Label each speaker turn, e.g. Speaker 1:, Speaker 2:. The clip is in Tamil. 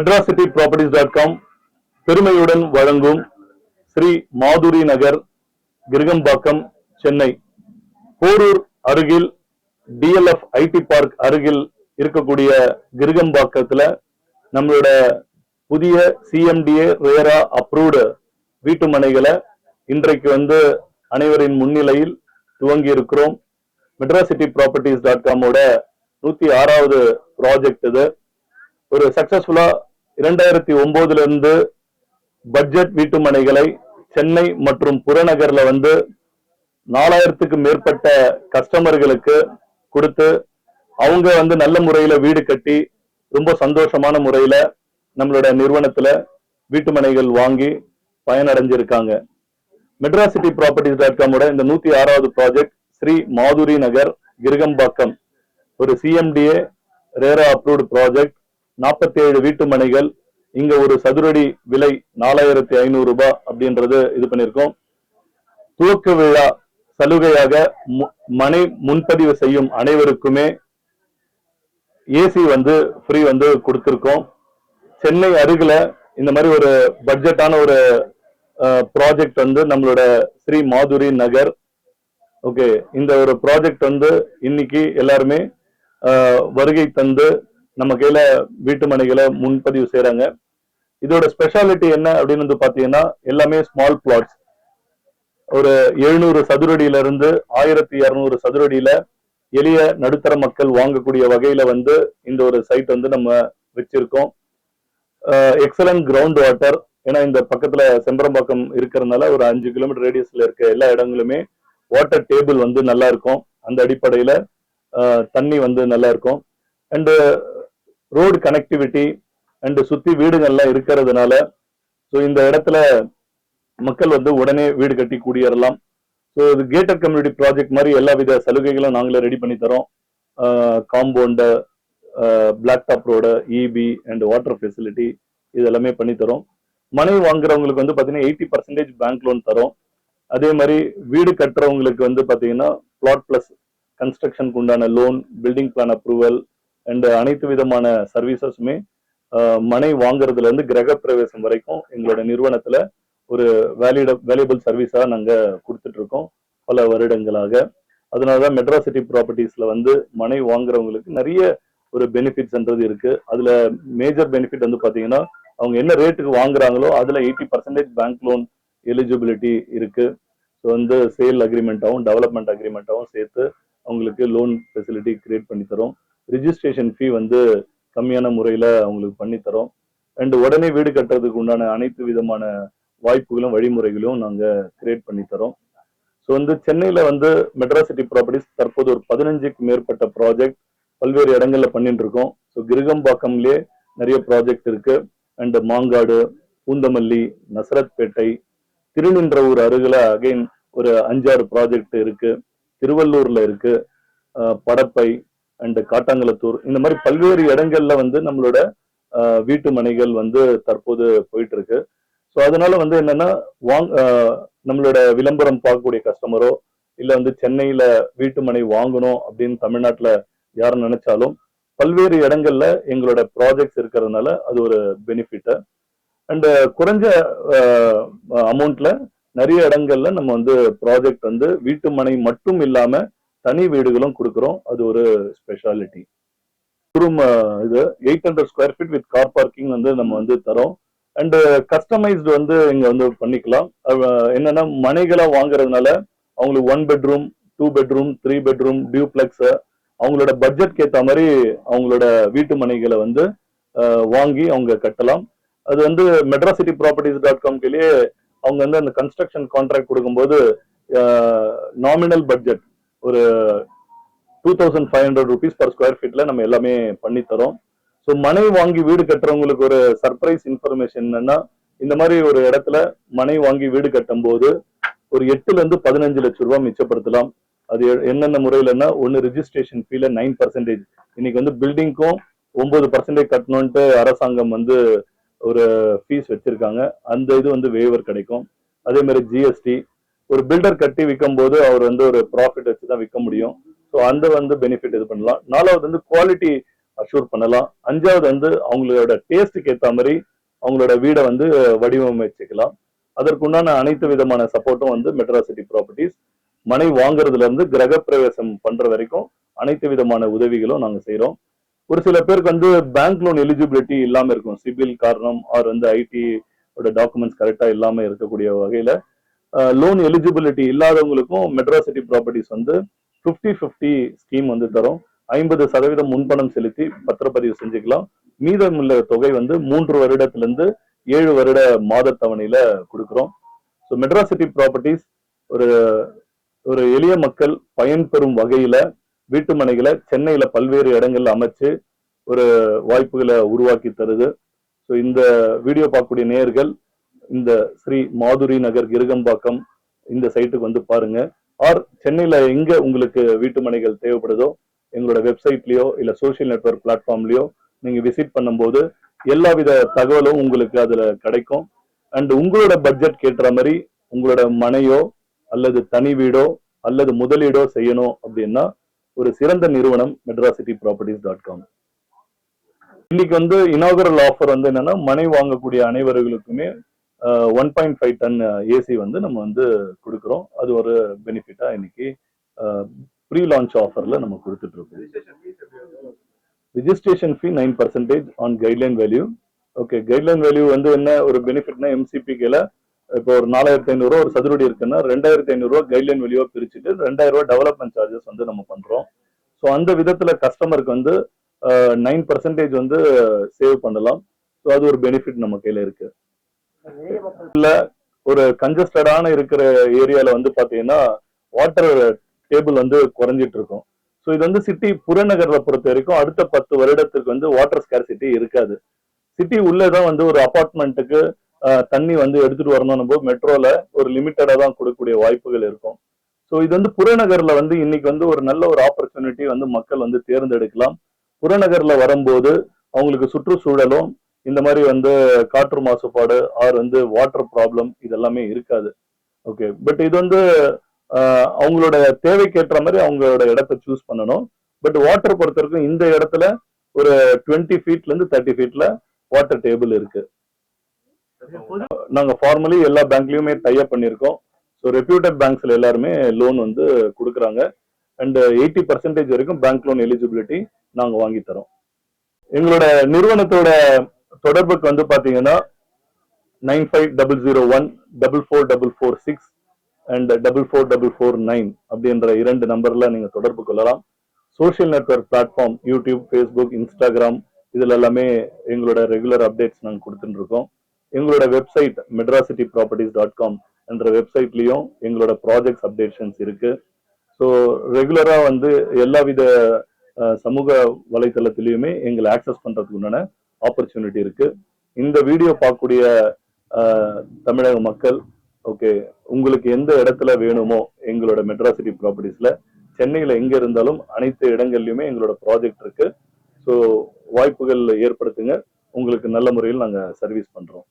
Speaker 1: medracityproperties.com பெருமையுடன் வழங்கும் ஸ்ரீ மாதுரி நகர், கிருகம்பாக்கம், சென்னை. போரூர் அருகில் DLF ஐடி பார்க் அருகில் இருக்கக்கூடிய கிருகம்பாக்கத்துல நம்மளோட புதிய CMDA ரேரா அப்ரூவ்டு வீட்டு மனைகளை இன்றைக்கு அனைவரின் முன்னிலையில் துவங்கி இருக்கிறோம். medracityproperties.com ஓட 106வது ப்ராஜெக்ட் இது. ஒரு சக்சஸ்ஃபுல்லா 2009 இருந்து பட்ஜெட் வீட்டு மனைகளை சென்னை மற்றும் புறநகர்ல 4000க்கு மேற்பட்ட கஸ்டமர்களுக்கு கொடுத்து அவங்க நல்ல முறையில வீடு கட்டி ரொம்ப சந்தோஷமான முறையில நம்மளோட நிறுவனத்துல வீட்டு மனைகள் வாங்கி பயனடைஞ்சிருக்காங்க. medracityproperties.com ஓட இந்த 106வது ப்ராஜெக்ட் ஸ்ரீ மாதுரி நகர், கிருகம்பாக்கம், ஒரு CMDA ரேரா அப்ரூவ்டு ப்ராஜெக்ட். 47 வீட்டு மனைகள். இங்க ஒரு சதுரடி விலை 4500 ரூபாய் அப்படின்றது இது பண்ணிருக்கோம். துவக்க விழா சலுகையாக மனை முன்பதிவு செய்யும் அனைவருக்குமே ஏசி ஃப்ரீ கொடுத்திருக்கோம். சென்னை அருகில இந்த மாதிரி ஒரு பட்ஜெட்டான ஒரு ப்ராஜெக்ட் நம்மளோட ஸ்ரீ மாதுரி நகர். ஓகே, இந்த ஒரு ப்ராஜெக்ட் இன்னைக்கு எல்லாருமே வருகை தந்து நம்ம கையில வீட்டு மனைகளை முன்பதிவு செய்யறாங்க. இதோட ஸ்பெஷாலிட்டி என்ன அப்படின்னு பாத்தீங்கன்னா, எல்லாமே ஸ்மால் பிளாட்ஸ். ஒரு 700 சதுரடியில இருந்து 1200 சதுரடியில எளிய நடுத்தர மக்கள் வாங்கக்கூடிய வகையில இந்த ஒரு சைட் நம்ம வச்சிருக்கோம். Excellent ground water. ஏன்னா இந்த பக்கத்துல செம்பரம்பாக்கம் இருக்கிறதுனால ஒரு 5 கிலோமீட்டர் ரேடியஸ்ல இருக்க எல்லா இடங்களுமே வாட்டர் டேபிள் நல்லா இருக்கும். அந்த அடிப்படையில தண்ணி நல்லா இருக்கும். அண்ட் ரோடு கனெக்டிவிட்டி அண்ட் சுத்தி வீடுகள்லாம் இருக்கிறதுனால இந்த இடத்துல மக்கள் உடனே வீடு கட்டி குடியேறலாம். ஸோ இது கேட்டட் கம்யூனிட்டி ப்ராஜெக்ட் மாதிரி எல்லா வித சலுகைகளும் நாங்களே ரெடி பண்ணி தரோம். Compound, black top road, EB and water facility இது எல்லாமே பண்ணி தரோம். மனை வாங்குறவங்களுக்கு பாத்தீங்கன்னா 80% பேங்க் லோன் தரோம். அதே மாதிரி வீடு கட்டுறவங்களுக்கு பாத்தீங்கன்னா பிளாட் பிளஸ் கன்ஸ்ட்ரக்ஷனுக்கு உண்டான loan, building plan approval and அனைத்து விதமான சர்வீசஸுமே மனை வாங்குறதுல இருந்து கிரக பிரவேசம் வரைக்கும் எங்களோட நிறுவனத்துல ஒரு வேல்யூபிள் சர்வீஸா நாங்க கொடுத்துட்டு இருக்கோம் பல வருடங்களாக. அதனாலதான் மெட்ராசிட்டி ப்ராப்பர்ட்டிஸ்ல மனை வாங்குறவங்களுக்கு நிறைய ஒரு பெனிஃபிட்ஸ்ன்றது இருக்கு. அதுல மேஜர் பெனிஃபிட் பாத்தீங்கன்னா, அவங்க என்ன ரேட்டுக்கு வாங்குறாங்களோ அதுல 80% பேங்க் லோன் எலிஜிபிலிட்டி இருக்கு. ஸோ சேல் அக்ரிமெண்டாவும் டெவலப்மெண்ட் அக்ரிமெண்டாவும் சேர்த்து அவங்களுக்கு லோன் ஃபெசிலிட்டி கிரியேட் பண்ணி தரோம். ரிஜிஸ்ட்ரேஷன் ஃபீ கம்மியான முறையில அவங்களுக்கு பண்ணி தரோம். அண்ட் உடனே வீடு கட்டுறதுக்கு உண்டான அனைத்து விதமான வாய்ப்புகளும் வழிமுறைகளும் நாங்க கிரியேட் பண்ணி தரோம். ஸோ சென்னையில மெட்ராசிட்டி ப்ராப்பர்ட்டிஸ் தற்போது ஒரு 15க்கு மேற்பட்ட ப்ராஜெக்ட் பல்வேறு இடங்கள்ல பண்ணிட்டு இருக்கோம். ஸோ கிருகம்பாக்கம்லயே நிறைய ப்ராஜெக்ட் இருக்கு. அண்ட் மாங்காடு, பூந்தமல்லி, நசரத்பேட்டை, திருநின்றவூர் அருகில அகைன் ஒரு 5-6 ப்ராஜெக்ட் இருக்கு. திருவள்ளூர்ல இருக்கு, படப்பை அண்ட் காட்டாங்குளத்தூர், இந்த மாதிரி பல்வேறு இடங்கள்ல நம்மளோட வீட்டு மனைகள் தற்போது போயிட்டு இருக்கு. ஸோ அதனால என்னன்னா, நம்மளோட விளம்பரம் பார்க்கக்கூடிய கஸ்டமரோ இல்ல சென்னையில வீட்டு மனை வாங்கணும் அப்படின்னு தமிழ்நாட்டுல யாரும் நினைச்சாலும் பல்வேறு இடங்கள்ல எங்களோட ப்ராஜெக்ட்ஸ் இருக்கிறதுனால அது ஒரு பெனிஃபிட். அண்ட் குறைஞ்ச அமௌண்ட்ல நிறைய இடங்கள்ல நம்ம ப்ராஜெக்ட் வீட்டு மனை மட்டும் இல்லாம தனி வீடுகளும் கொடுக்குறோம். அது ஒரு ஸ்பெஷாலிட்டி. ரூம் இது 800 square feet with car parking நம்ம தரோம். அண்ட் கஸ்டமைஸ்டு இங்க பண்ணிக்கலாம். என்னன்னா, மனைகளா வாங்குறதுனால அவங்களுக்கு 1 பெட்ரூம், 2 பெட்ரூம், 3 பெட்ரூம், டியூப்ளெக்ஸ் அவங்களோட பட்ஜெட்க்கு ஏற்ற மாதிரி அவங்களோட வீட்டு மனைகளை வாங்கி அவங்க கட்டலாம். அது medracityproperties.com அவங்க அந்த கன்ஸ்ட்ரக்ஷன் கான்ட்ராக்ட் கொடுக்கும்போது நாமினல் பட்ஜெட் ஒரு 2500 rupees per square feetல நம்ம எல்லாமே பண்ணி தரோம். ஸோ மனை வாங்கி வீடு கட்டுறவங்களுக்கு ஒரு சர்ப்ரைஸ் இன்ஃபர்மேஷன் என்னன்னா, இந்த மாதிரி ஒரு இடத்துல மனை வாங்கி வீடு கட்டும் போது ஒரு 8 ல இருந்து 15 லட்சம் ரூபாய் மிச்சப்படுத்தலாம். அது என்னென்ன முறையிலன்னா, ஒன்னு ரிஜிஸ்ட்ரேஷன் ஃபீல 9%. இன்னைக்கு பில்டிங்க்கும் 9% கட்டணும்ட்டு அரசாங்கம் ஒரு ஃபீஸ் வச்சிருக்காங்க. அந்த இது வேவர் கிடைக்கும். அதே மாதிரி GST, ஒரு பில்டர் கட்டி விற்கும் போது அவர் ஒரு ப்ராஃபிட் வச்சுதான் விற்க முடியும். ஸோ அந்த பெனிஃபிட் இது பண்ணலாம். 4வது குவாலிட்டி அஷூர் பண்ணலாம். அஞ்சாவது வந்து அவங்களோட டேஸ்ட்டுக்கு ஏற்ற மாதிரி அவங்களோட வீடை வந்து வடிவமைச்சுக்கலாம். அதற்குண்டான அனைத்து விதமான சப்போர்ட்டும் வந்து மெட்ராசிட்டி ப்ராப்பர்ட்டிஸ் மனை வாங்குறதுல இருந்து கிரகப்பிரவேசம் பண்ற வரைக்கும் அனைத்து விதமான உதவிகளும் நாங்க செய்யறோம். ஒரு சில பேருக்கு வந்து பேங்க் லோன் எலிஜிபிலிட்டி இல்லாம இருக்கும், சிபில் காரணம் ஆர் வந்து ஐடி டாக்குமெண்ட்ஸ் கரெக்டா இல்லாம இருக்கக்கூடிய வகையில லோன் எலிஜிபிலிட்டி இல்லாதவங்களுக்கும் மெட்ராசிட்டி ப்ராப்பர்ட்டிஸ் வந்து 50-50 ஸ்கீம் வந்து தரும். 50% முன்பணம் செலுத்தி பத்திரப்பதிவு செஞ்சுக்கலாம். மீதமுள்ள தொகை வந்து 3 வருடத்திலிருந்து 7 வருட மாத தவணையில கொடுக்கிறோம். ஸோ மெட்ராசிட்டி ப்ராப்பர்ட்டிஸ் ஒரு ஒரு எளிய மக்கள் பயன்பெறும் வகையில வீட்டு மனைகளை சென்னையில பல்வேறு இடங்கள்ல அமைச்சு ஒரு வாய்ப்புகளை உருவாக்கி தருது. ஸோ இந்த வீடியோ பார்க்கக்கூடிய நேயர்கள் இந்த ஸ்ரீ மாதுரி நகர் கிருகம்பாக்கம் இந்த சைட்டுக்கு வந்து பாருங்க. ஆர் சென்னையில எங்க உங்களுக்கு வீட்டு மனைகள் தேவைப்படுதோ எங்களோட வெப்சைட்லயோ இல்ல சோசியல் நெட்வொர்க் பிளாட்ஃபார்ம்லயோ நீங்க விசிட் பண்ணும்போது எல்லா வித தகவலும் உங்களுக்கு அதுல கிடைக்கும். அண்ட் உங்களோட பட்ஜெட் கேட்டுற மாதிரி உங்களோட மனையோ அல்லது தனி வீடோ அல்லது முதலீடோ செய்யணும் அப்படின்னா ஒரு சிறந்த நிறுவனம் medracityproperties.com. இன்னைக்கு வந்து இனாகரல் ஆஃபர் வந்து என்னன்னா மனை வாங்கக்கூடிய அனைவர்களுக்குமே 1.5 டன் ஏசி வந்து நம்ம வந்து கொடுக்குறோம். அது ஒரு பெனிஃபிட்டா இன்னைக்கு ப்ரீ லான்ச் ஆஃபர்ல நம்ம கொடுத்துட்டு இருக்கோம். Registration fee 9% on guideline value. Okay, guideline value வந்து என்ன ஒரு பெனிஃபிட்னா எம்சிபிகேல இப்போ ஒரு 4500 ஒரு சதுரடி இருக்குன்னா 2500 கைட்லைன் வேல்யூவா பிரிச்சுட்டு 2000 டெவலப்மெண்ட் சார்ஜஸ் வந்து நம்ம பண்றோம். ஸோ அந்த விதத்துல கஸ்டமருக்கு வந்து 9% வந்து சேவ் பண்ணலாம். ஸோ அது ஒரு பெனிஃபிட் நம்ம கையில இருக்கு. ஒரு கன்ஜஸ்டடான இருக்கிற ஏரியால வந்து பாத்தீங்கன்னா வாட்டர் டேபிள் வந்து குறைஞ்சிட்டு இருக்கும். ஸோ இது வந்து சிட்டி புறநகர்ல பொறுத்த வரைக்கும் அடுத்த 10 வருடத்துக்கு வந்து வாட்டர் ஸ்கேர்சிட்டி இருக்காது. சிட்டி உள்ளதான் வந்து ஒரு அபார்ட்மெண்ட்டுக்கு தண்ணி வந்து எடுத்துட்டு வரணும் போது மெட்ரோல ஒரு லிமிட்டடா தான் கொடுக்கக்கூடிய வாய்ப்புகள் இருக்கும். ஸோ இது வந்து புறநகர்ல வந்து இன்னைக்கு வந்து ஒரு நல்ல ஒரு ஆப்பர்ச்சுனிட்டி வந்து மக்கள் வந்து தேர்ந்தெடுக்கலாம். புறநகர்ல வரும்போது அவங்களுக்கு சுற்றுச்சூழலும் இந்த மாதிரி வந்து காற்று மாசுபாடு ஆர் வந்து வாட்டர் ப்ராப்ளம் இதெல்லாமே இருக்காது. ஓகே, பட் இது வந்து அவங்களோட தேவைக்கேற்ற மாதிரி அவங்களோட இடத்த சூஸ் பண்ணணும். பட் வாட்டர் பொறுத்த வரைக்கும் இந்த இடத்துல ஒரு 20 ஃபீட்ல இருந்து 30 ஃபீட்ல வாட்டர் டேபிள் இருக்கு. நாங்க ஃபார்மலி எல்லா பேங்க்லயுமே டைப் பண்ணிருக்கோம். ஸோ ரெப்யூட்டட் பேங்க்ஸ்ல எல்லாருமே லோன் வந்து கொடுக்குறாங்க. அண்ட் 80% வரைக்கும் பேங்க் லோன் எலிஜிபிலிட்டி நாங்க வாங்கி தரோம். எங்களோட நிறுவனத்தோட தொடர்புக்கு வந்து பாத்தீங்கன்னா 9500144446 அண்ட் 44449 அப்படின்ற 2 நம்பர்ல நீங்க தொடர்பு கொள்ளலாம். Social network platform YouTube, Facebook, Instagram இதுல எல்லாமே எங்களோட ரெகுலர் அப்டேட்ஸ் நாங்க கொடுத்துட்டு இருக்கோம். எங்களோட வெப்சைட் medracityproperties.com என்ற வெப்சைட்லயும் எங்களோட ப்ராஜெக்ட்ஸ் அப்டேஷன்ஸ் இருக்கு. ஸோ ரெகுலரா வந்து எல்லா வித சமூக வலைத்தளத்திலயுமே எங்களை ஆக்சஸ் பண்றதுக்கு உண்டான ஆப்பர்ச்சுனிட்டி இருக்கு. இந்த வீடியோ பார்க்கக்கூடிய தமிழக மக்கள் ஓகே, உங்களுக்கு எந்த இடத்துல வேணுமோ எங்களோட மெட்ராசிட்டி ப்ராப்பர்ட்டிஸ்ல சென்னையில எங்க இருந்தாலும் அனைத்து இடங்கள்லயுமே எங்களோட ப்ராஜெக்ட் இருக்கு. ஸோ வாய்ப்புகள் ஏற்படுத்துங்க, உங்களுக்கு நல்ல முறையில் நாங்க சர்வீஸ் பண்றோம்.